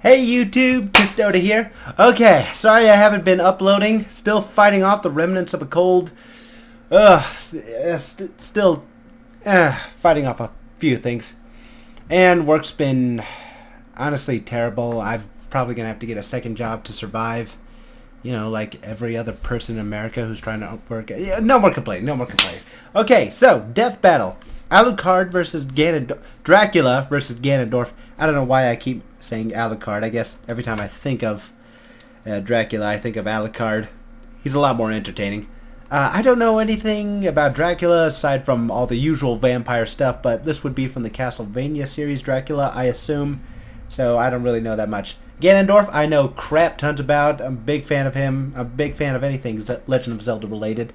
Hey YouTube, Kisdota here. Okay, sorry I haven't been uploading. Still fighting off the remnants of a cold. Still fighting off a few things. And work's been honestly terrible. I'm probably going to have to get a second job to survive. You know, like every other person in America who's trying to work. Yeah, no more complaining, no more complaining. Okay, so, death battle. Alucard versus Ganondorf. Dracula versus Ganondorf. I don't know why I keep saying Alucard. I guess every time I think of Dracula, I think of Alucard. He's a lot more entertaining. I don't know anything about Dracula aside from all the usual vampire stuff, but this would be from the Castlevania series Dracula, I assume. So I don't really know that much. Ganondorf, I know crap tons about. I'm a big fan of him. I'm a big fan of anything Legend of Zelda related.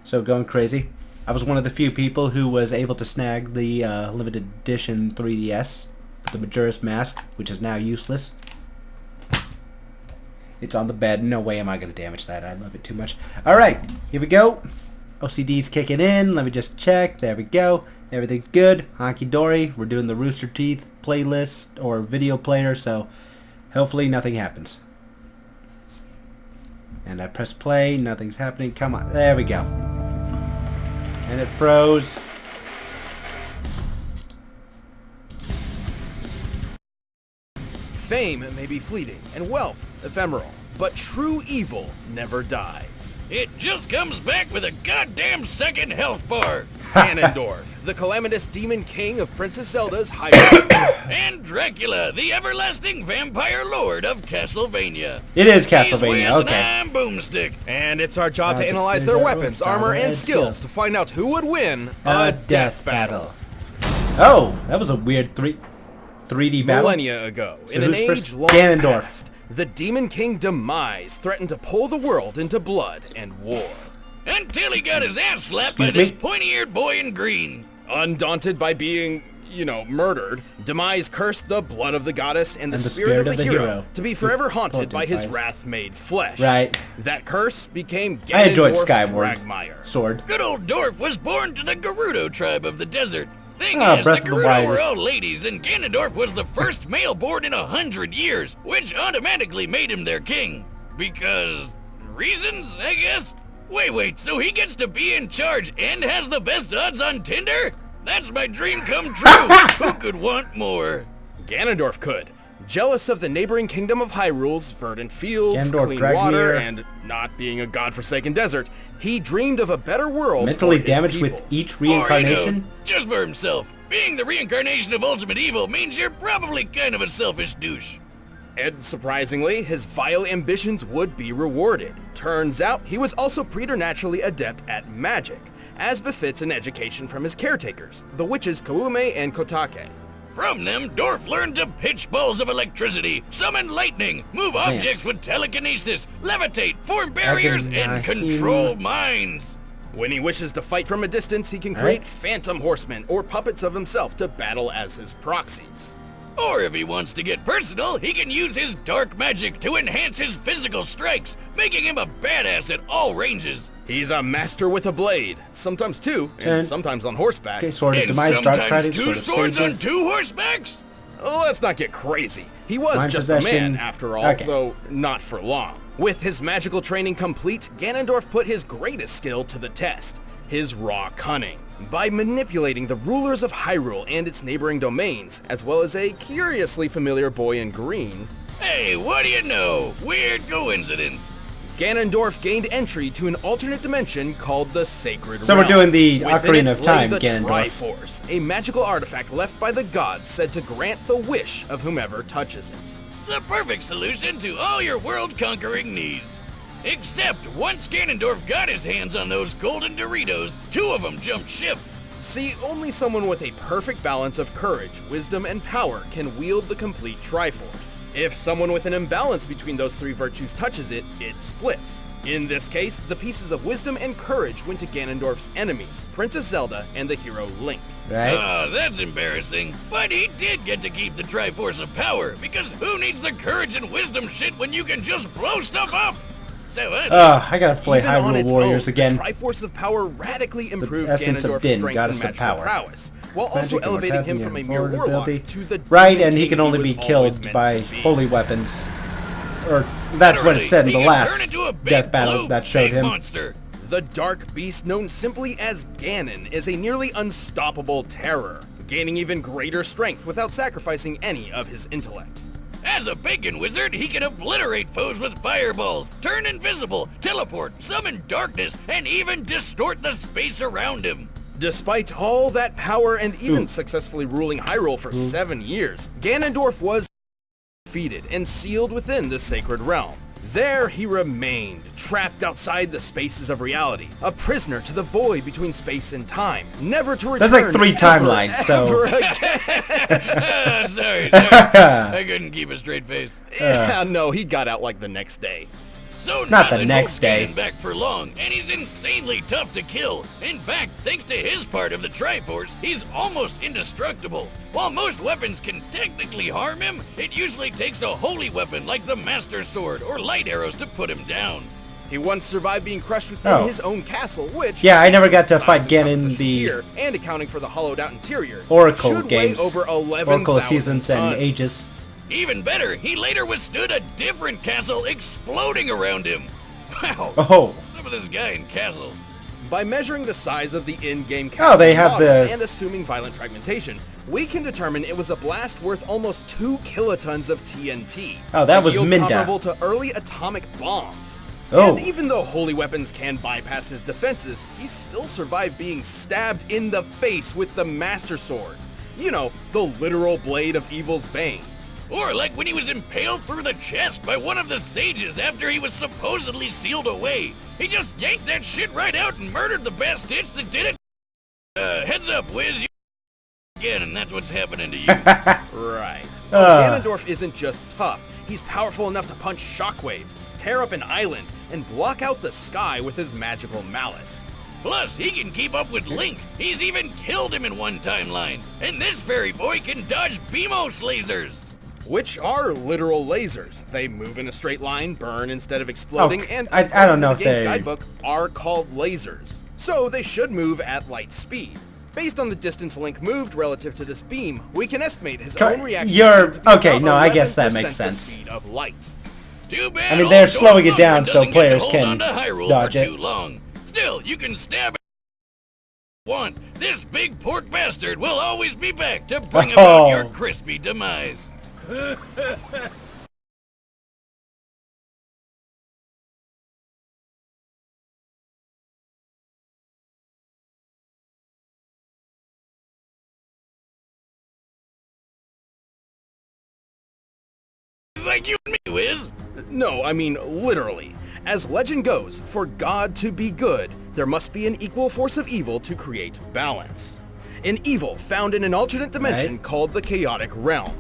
So going crazy. I was one of the few people who was able to snag the limited edition 3DS with the Majora's Mask, which is now useless. It's on the bed. No way am I going to damage that. I love it too much. Alright, here we go. OCD's kicking in. Let me just check. There we go. Everything's good. Honky dory. We're doing the Rooster Teeth playlist or video player, so hopefully nothing happens. And I press play. Nothing's happening. Come on. There we go. And it froze. Fame may be fleeting and wealth ephemeral, but true evil never dies. It just comes back with a goddamn second health bar. Ganondorf, the calamitous demon king of Princess Zelda's Hyrule. And Dracula, the everlasting vampire lord of Castlevania. It is He's Castlevania, with okay. an boomstick. And it's our job to analyze their weapons, armor, and skills to find out who would win a death battle. Oh, that was a weird 3D battle. Millennia ago, So in an who's first? age long Ganondorf. past, the Demon King Demise threatened to pull the world into blood and war. Until he got his ass slapped by Excuse this me? pointy-eared boy in green. Undaunted by being, murdered, Demise cursed the blood of the goddess and the spirit of the hero to be forever haunted by his wrath-made flesh. Right. That curse became Ganondorf I enjoyed Skyward Dragmire. Sword. Good old Dorf was born to the Gerudo tribe of the desert. Thing Ah, is, the Breath of the Gerudo Wild. were all ladies, and Ganondorf was the first male born in 100 years, which automatically made him their king. Because... reasons, I guess? Wait, so he gets to be in charge and has the best odds on Tinder? That's my dream come true. Who could want more? Ganondorf could. Jealous of the neighboring kingdom of Hyrule's verdant fields, Ganondorf clean Dragmire. water, and not being a godforsaken desert, he dreamed of a better world Mentally for his damaged people. with each Or, you know, reincarnation? just for himself. Being the reincarnation of ultimate evil means you're probably kind of a selfish douche. And surprisingly, his vile ambitions would be rewarded. Turns out, he was also preternaturally adept at magic, as befits an education from his caretakers, the witches Koume and Kotake. From them, Dorf learned to pitch balls of electricity, summon lightning, move objects with telekinesis, levitate, form barriers, and control minds. When he wishes to fight from a distance, he can create phantom horsemen or puppets of himself to battle as his proxies. Or if he wants to get personal, he can use his dark magic to enhance his physical strikes, making him a badass at all ranges. He's a master with a blade, sometimes two, and sometimes on horseback. Okay, Sword of And Demise, Dark sometimes Trident, two Sword of swords on Sages. two horsebacks? Let's not get crazy. He was Mind just a possession. man, after all, Okay. though not for long. With his magical training complete, Ganondorf put his greatest skill to the test, his raw cunning. By manipulating the rulers of Hyrule and its neighboring domains, as well as a curiously familiar boy in green, Hey, what do you know? Weird coincidence. Ganondorf gained entry to an alternate dimension called the Sacred So we're Realm. doing the Within Ocarina it of Time, lay the Ganondorf. Triforce, a magical artifact left by the gods said to grant the wish of whomever touches it. The perfect solution to all your world-conquering needs. Except once Ganondorf got his hands on those golden Doritos, two of them jumped ship. See, only someone with a perfect balance of courage, wisdom, and power can wield the complete Triforce. If someone with an imbalance between those three virtues touches it, it splits. In this case, the pieces of wisdom and courage went to Ganondorf's enemies, Princess Zelda and the hero Link. Right? Ah, that's embarrassing. But he did get to keep the Triforce of Power, because who needs the courage and wisdom shit when you can just blow stuff up? So, I gotta play Even on Hyrule its Warriors own, again. The Triforce of Power radically improved essence of Ganondorf's Din, strength goddess and of magical power. prowess, while also Magic, elevating him immortality, from a mere and warlock invulnerability. to the Right, demon and he king can only was be always killed meant by to be. holy weapons. Or that's what it said in the He can last turn into a big death battle blue that showed big him. monster. The dark beast known simply as Ganon is a nearly unstoppable terror, gaining even greater strength without sacrificing any of his intellect. As a bacon wizard, he can obliterate foes with fireballs, turn invisible, teleport, summon darkness, and even distort the space around him. Despite all that power and even successfully ruling Hyrule for 7 years, Ganondorf was defeated and sealed within the sacred realm. There he remained, trapped outside the spaces of reality, a prisoner to the void between space and time, never to return. That's like 3 timelines, so... ever again. Sorry. I couldn't keep a straight face. Yeah, no, he got out like the next day. So Not the nothing next holds day. Ganon back for long, and he's insanely tough to kill. In fact, thanks to his part of the Triforce, he's almost indestructible. While most weapons can technically harm him, it usually takes a holy weapon like the Master Sword or light arrows to put him down. He once survived being crushed within his own castle, which... Yeah, I never got to size fight and Ganon composition the here, and accounting for the hollowed-out interior, Oracle should games. weigh over 11,000 Oracle of Seasons and tons. Ages. Even better, he later withstood a different castle exploding around him. Wow. Oh. Some of this guy in castles. By measuring the size of the in-game castle Oh, they have model the... and assuming violent fragmentation, we can determine it was a blast worth almost 2 kilotons of TNT. Oh, that a was yield Minda. comparable to early atomic bombs. Oh. And even though holy weapons can bypass his defenses, he still survived being stabbed in the face with the Master Sword. You know, the literal blade of evil's bane. Or like when he was impaled through the chest by one of the sages after he was supposedly sealed away. He just yanked that shit right out and murdered the bastards that did it. Heads up, Wiz, you again, and that's what's happening to you. Right. Ganondorf isn't just tough. He's powerful enough to punch shockwaves, tear up an island, and block out the sky with his magical malice. Plus, he can keep up with Link. He's even killed him in one timeline. And this fairy boy can dodge Beamos lasers. Which are literal lasers. They move in a straight line, burn instead of exploding, and I don't know the if game's they... guidebook are called lasers. So they should move at light speed. Based on the distance Link moved relative to this beam, we can estimate his own reaction speed to be okay, about no, I guess that 11% makes the sense. speed of light. Too bad. I mean, they're old slowing it Dorf down so doesn't get to players hold can on to Hyrule dodge for it. too long. Still, you can stab it if you want. This big pork bastard will always be back to bring about your crispy demise. It's like you and me, Wiz. No, I mean literally. As legend goes, for God to be good, there must be an equal force of evil to create balance. An evil found in an alternate dimension called the Chaotic Realm.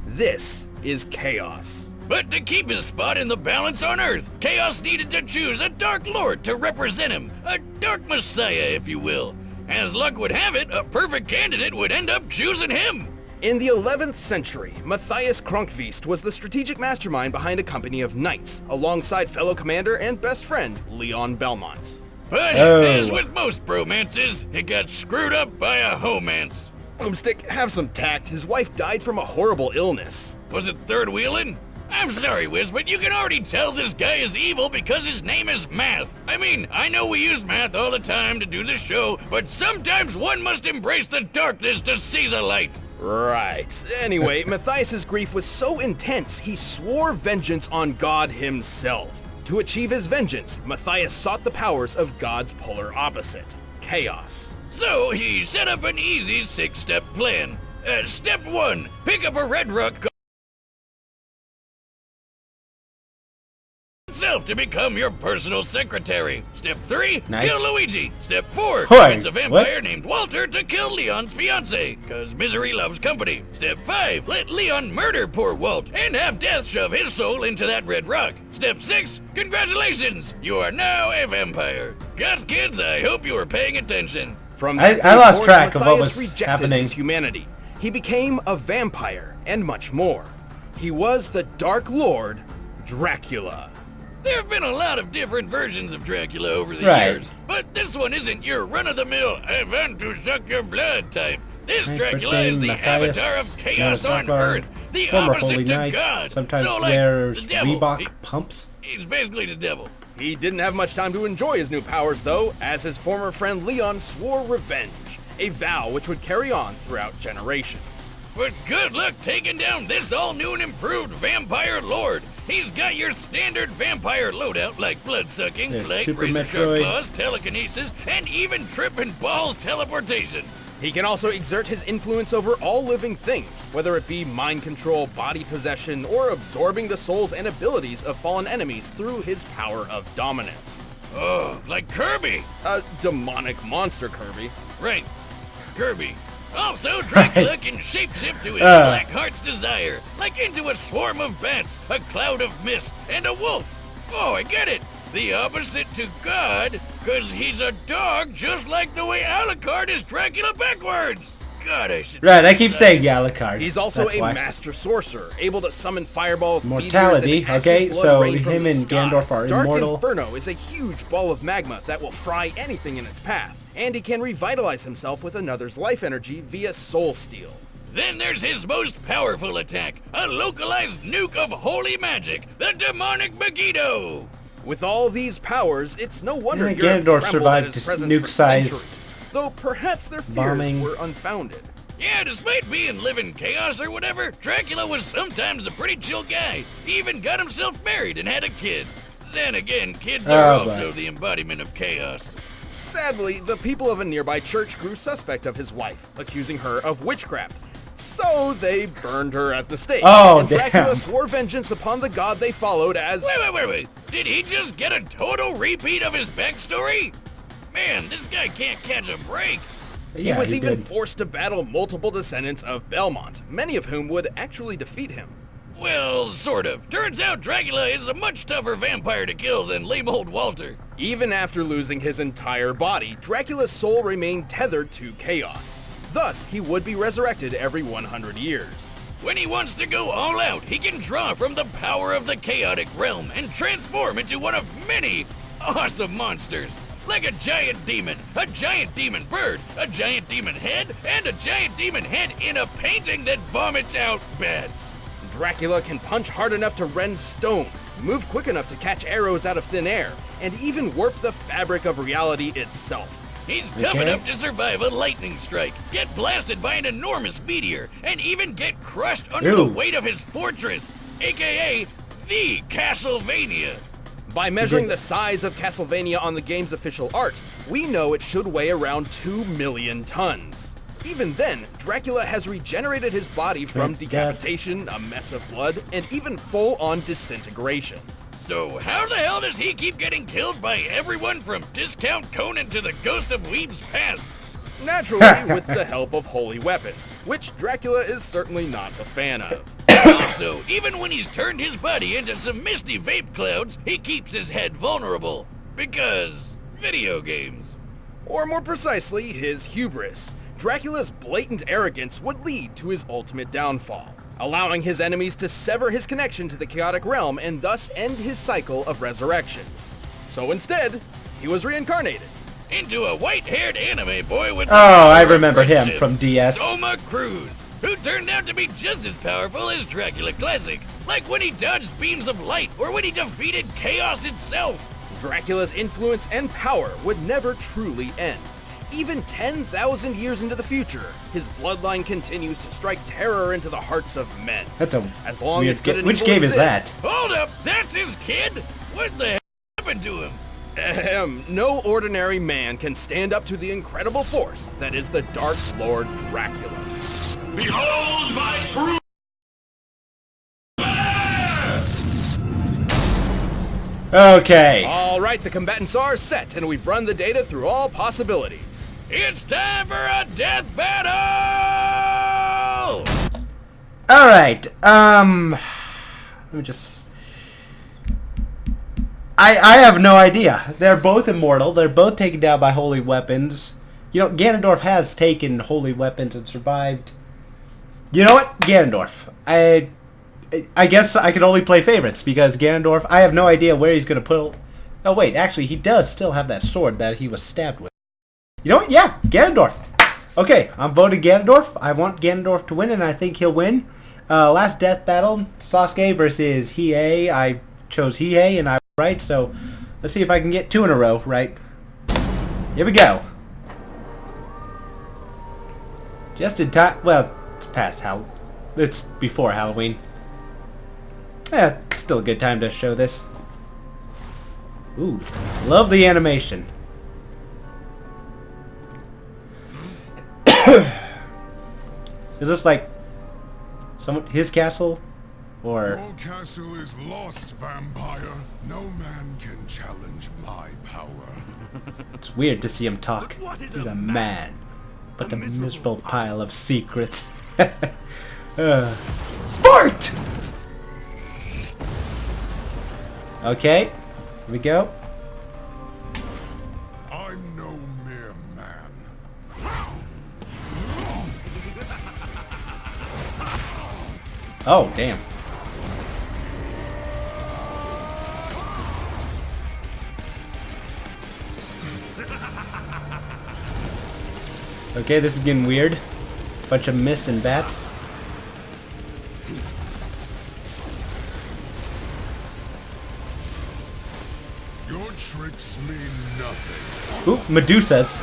This is Chaos. But to keep his spot in the balance on Earth, Chaos needed to choose a Dark Lord to represent him. A Dark Messiah, if you will. As luck would have it, a perfect candidate would end up choosing him. In the 11th century, Matthias Kronkvist was the strategic mastermind behind a company of knights, alongside fellow commander and best friend, Leon Belmont. But as with most bromances, it got screwed up by a homance. Boomstick, have some tact. His wife died from a horrible illness. Was it third wheeling? I'm sorry, Wiz, but you can already tell this guy is evil because his name is Math. I mean, I know we use math all the time to do this show, but sometimes one must embrace the darkness to see the light. Right. Anyway, Matthias's grief was so intense, he swore vengeance on God himself. To achieve his vengeance, Matthias sought the powers of God's polar opposite, chaos. So he set up an easy 6-step plan. Step 1, pick up a red rock itself to become your personal secretary. Step 3, kill Luigi. Step 4, convince a vampire named Walter to kill Leon's fiancée, cause misery loves company. Step 5, let Leon murder poor Walt and have death shove his soul into that red rock. Step 6, congratulations, you are now a vampire. Goth kids, I hope you were paying attention. From I lost track of what was happening. His humanity. He became a vampire and much more. He was the Dark Lord, Dracula. There have been a lot of different versions of Dracula over the years, but this one isn't your run-of-the-mill, I want to suck your blood type. This Right, Dracula is the Matthias, avatar of chaos on Templar, Earth, the former opposite Holy to Knight, God. sometimes so, like, wears the devil. Reebok pumps. He's basically the devil. He didn't have much time to enjoy his new powers, though, as his former friend Leon swore revenge, a vow which would carry on throughout generations. But good luck taking down this all-new and improved vampire lord. He's got your standard vampire loadout like blood-sucking, There's flight, Super razor-sharp Metroid. claws, telekinesis, and even tripping balls teleportation. He can also exert his influence over all living things, whether it be mind control, body possession, or absorbing the souls and abilities of fallen enemies through his power of dominance. Oh, like Kirby. A demonic monster, Kirby. Right, Kirby. Also, Dracula can shapeshift to his black heart's desire, like into a swarm of bats, a cloud of mist, and a wolf. Oh, I get it. The opposite to God, because he's a dog just like the way Alucard is Dracula backwards. God, I should... Right, I keep saying Alucard. He's also That's a why. master sorcerer, able to summon fireballs, Mortality, meteors, and acid okay, blood so rain from him the and sky. Ganondorf are Dark immortal. Inferno is a huge ball of magma that will fry anything in its path, and he can revitalize himself with another's life energy via Soul Steal. Then there's his most powerful attack, a localized nuke of holy magic, the demonic Megiddo. With all these powers, it's no wonder Yeah, Europe Ganondorf trembled survived at his presence nuke-sized for centuries, though perhaps their fears bombing. were unfounded. Yeah, despite being living chaos or whatever, Dracula was sometimes a pretty chill guy. He even got himself married and had a kid. Then again, kids are Oh, also boy. the embodiment of chaos. Sadly, the people of a nearby church grew suspect of his wife, accusing her of witchcraft. So they burned her at the stake. Oh, and Dracula damn. swore vengeance upon the god they followed as... Wait. Did he just get a total repeat of his backstory? Man, this guy can't catch a break. He Yeah, was even did. forced to battle multiple descendants of Belmont, many of whom would actually defeat him. Well, sort of. Turns out Dracula is a much tougher vampire to kill than lame old Walter. Even after losing his entire body, Dracula's soul remained tethered to chaos. Thus, he would be resurrected every 100 years. When he wants to go all out, he can draw from the power of the chaotic realm and transform into one of many awesome monsters. Like a giant demon bird, a giant demon head, and a giant demon head in a painting that vomits out bats. Dracula can punch hard enough to rend stone, move quick enough to catch arrows out of thin air, and even warp the fabric of reality itself. He's tough Okay. enough to survive a lightning strike, get blasted by an enormous meteor, and even get crushed under the Ew. weight of his fortress, aka the Castlevania. By measuring the size of Castlevania on the game's official art, we know it should weigh around 2 million tons. Even then, Dracula has regenerated his body from That's death. decapitation, a mess of blood, and even full-on disintegration. So how the hell does he keep getting killed by everyone from Discount Conan to the Ghost of Weeb's Past? Naturally, with the help of holy weapons, which Dracula is certainly not a fan of. Also, even when he's turned his body into some misty vape clouds, he keeps his head vulnerable. Because video games. Or more precisely, his hubris. Dracula's blatant arrogance would lead to his ultimate downfall, allowing his enemies to sever his connection to the chaotic realm and thus end his cycle of resurrections. So instead, he was reincarnated. Into a white-haired anime boy with... Oh, I remember him from DS. Soma Cruz, who turned out to be just as powerful as Dracula Classic, like when he dodged beams of light or when he defeated chaos itself. Dracula's influence and power would never truly end. Even 10,000 years into the future, his bloodline continues to strike terror into the hearts of men. That's a As long weird as good and Which evil game is exists. that? Hold up, that's his kid? What the hell happened to him? No ordinary man can stand up to the incredible force that is the Dark Lord Dracula. Behold my brood! Okay. All right, the combatants are set, and we've run the data through all possibilities. It's time for a death battle! All right. Let me just. I have no idea. They're both immortal. They're both taken down by holy weapons. You know, Ganondorf has taken holy weapons and survived. You know what? Ganondorf. I guess I can only play favorites because Ganondorf, I have no idea where he's going to put... Oh, wait. Actually, he does still have that sword that he was stabbed with. You know what? Yeah. Ganondorf. Okay, I'm voting Ganondorf. I want Ganondorf to win, and I think he'll win. Last death battle, Sasuke versus Hiei. I chose Hiei, and I was right, so let's see if I can get 2 in a row, right? Here we go. Just in time. Well, it's past Halloween. It's before Halloween. Yeah, it's still a good time to show this. Ooh, love the animation. Is this like his castle, or? Your castle is lost, vampire. No man can challenge my power. It's weird to see him talk. He's a man, but a miserable pile of secrets. Fart! Okay, here we go. I'm no mere man. Oh, damn. Okay, this is getting weird. Bunch of mist and bats. Your tricks mean nothing. Ooh, Medusas.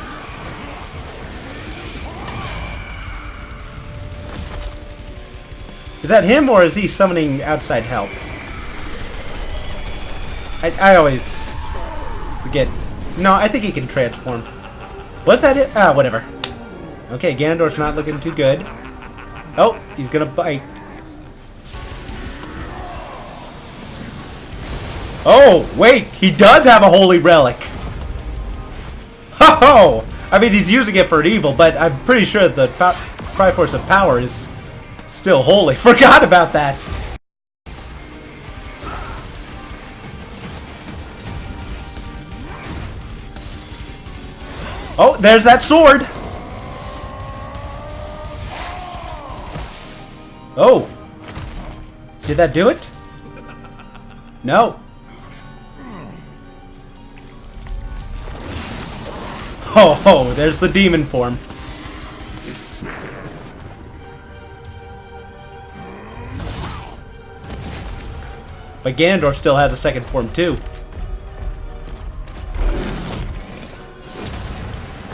Is that him, or is he summoning outside help? I always forget. No, I think he can transform. Was that it? Ah, whatever. Okay, Ganondorf's not looking too good. Oh, he's gonna bite. Oh, wait, he does have a holy relic. Ho-ho! I mean, he's using it for evil, but I'm pretty sure the Triforce of Power is still holy. Forgot about that. Oh, there's that sword. Oh. Did that do it? No. Oh, there's the demon form. But Ganondorf still has a second form too.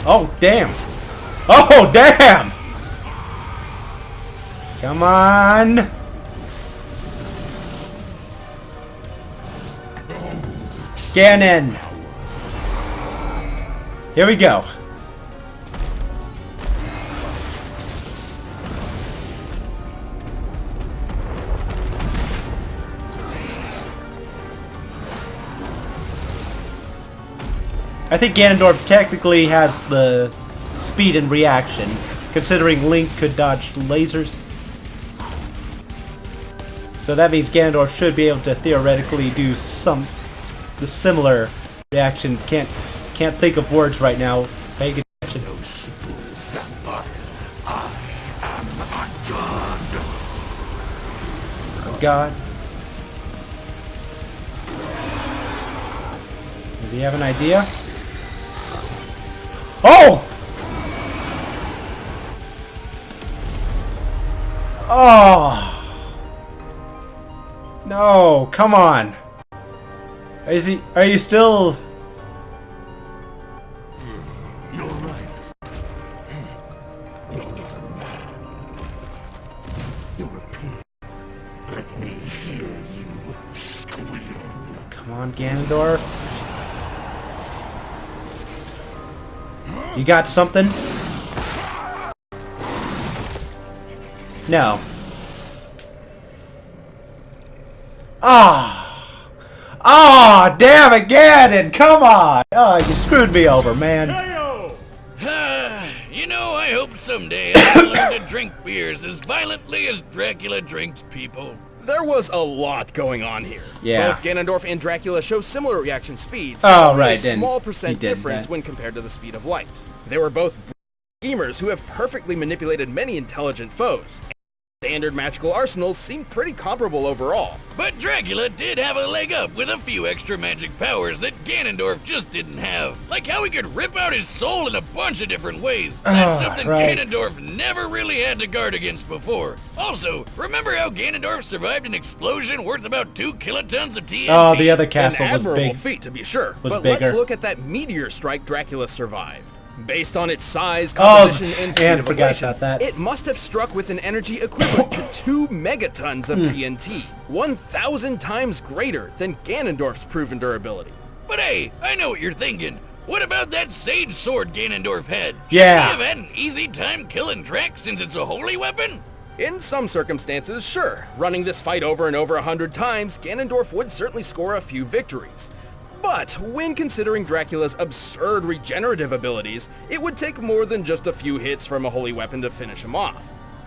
Oh, damn. Oh, damn! Come on! Ganon! Here we go. I think Ganondorf technically has the speed and reaction, considering Link could dodge lasers. So that means Ganondorf should be able to theoretically do the similar reaction. Can't think of words right now. Pay attention. Oh God. Does he have an idea? Oh! Oh! No, come on. Are you still... You're right. You're not a man. You're a pig. Let me hear you squeal. Come on, Ganondorf. You got something? No. Ah! Ah! Damn it, Ganon! Come on! Oh, you screwed me over, man. You know, I hope someday I'll learn to drink beers as violently as Dracula drinks people. There was a lot going on here. Yeah. Both Ganondorf and Dracula show similar reaction speeds, Oh, only right, a then small he percent did difference that. when compared to the speed of light. They were both schemers who have perfectly manipulated many intelligent foes. standard magical arsenals seem pretty comparable overall. But Dracula did have a leg up with a few extra magic powers that Ganondorf just didn't have. Like how he could rip out his soul in a bunch of different ways. That's something right. Ganondorf never really had to guard against before. Also, remember how Ganondorf survived an explosion worth about 2 kilotons of TNT? Oh, the other castle An was admirable big. feat, to be sure. Was but bigger. let's look at that meteor strike Dracula survived. Based on its size, Oh, composition, and speed and of forgot ablation, about that. it must have struck with an energy equivalent to 2 megatons of TNT, 1,000 times greater than Ganondorf's proven durability. But hey, I know what you're thinking. What about that sage sword Ganondorf had? Should Yeah. he have had an easy time killing Drac since it's a holy weapon? In some circumstances, sure. Running this fight over and over 100 times, Ganondorf would certainly score a few victories. But when considering Dracula's absurd regenerative abilities, it would take more than just a few hits from a holy weapon to finish him off.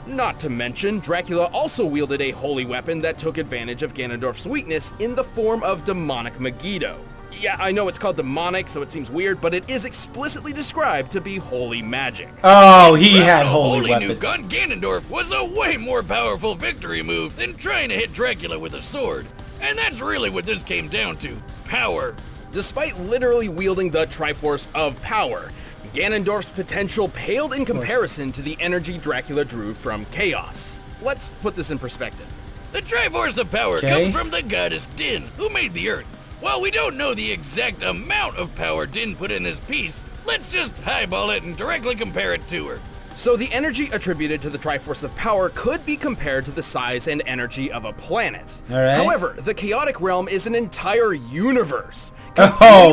Not to mention, Dracula also wielded a holy weapon that took advantage of Ganondorf's weakness in the form of demonic Megiddo. Yeah, I know it's called demonic, so it seems weird, but it is explicitly described to be holy magic. Oh, he had A holy nuke weapons. on Ganondorf was a way more powerful victory move than trying to hit Dracula with a sword. And that's really what this came down to. Power. Despite literally wielding the Triforce of Power, Ganondorf's potential paled in comparison to the energy Dracula drew from Chaos. Let's put this in perspective. The Triforce of Power Okay. comes from the goddess Din, who made the Earth. While we don't know the exact amount of power Din put in this piece, let's just highball it and directly compare it to her. So the energy attributed to the Triforce of Power could be compared to the size and energy of a planet. All right. However, the Chaotic Realm is an entire universe, Oh,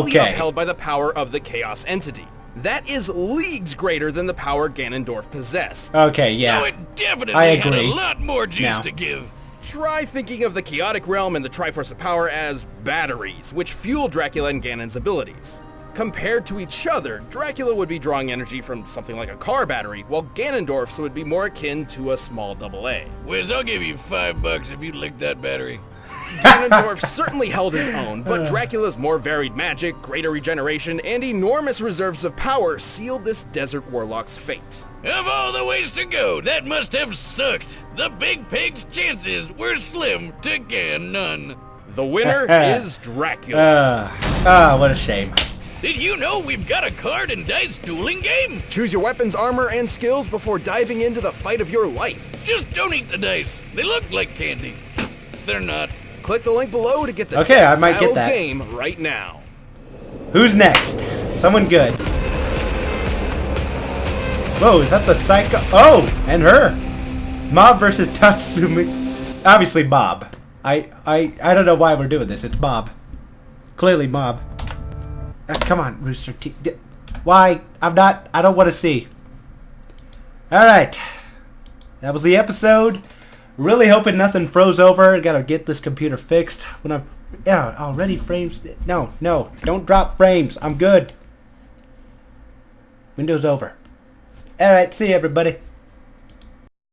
completely okay. upheld by the power of the Chaos entity. That is leagues greater than the power Ganondorf possessed. Okay, yeah. So it definitely I had a agree. lot more juice Now. to give. Try thinking of the Chaotic Realm and the Triforce of Power as batteries, which fuel Dracula and Ganon's abilities. Compared to each other, Dracula would be drawing energy from something like a car battery, while Ganondorf's would be more akin to a small AA. Wiz, I'll give you $5 if you lick that battery. Ganondorf certainly held his own, but Dracula's more varied magic, greater regeneration, and enormous reserves of power sealed this desert warlock's fate. Of all the ways to go, that must have sucked. The big pig's chances were slim to Gan none. The winner is Dracula. What a shame. Did you know we've got a card and dice dueling game? Choose your weapons, armor, and skills before diving into the fight of your life. Just don't eat the dice. They look like candy. They're not. Click the link below to get the Okay, I might get Deathbattle that. game right now. Who's next? Someone good. Whoa, is that the Psycho? Oh, and her. Mob versus Tatsumi. Obviously Mob. I don't know why we're doing this. It's Mob. Clearly Mob. Come on, Rooster Teeth. Why? I don't want to see. Alright. That was the episode. Really hoping nothing froze over. Gotta get this computer fixed. Already frames. No, don't drop frames. I'm good. Windows over. Alright, see you everybody.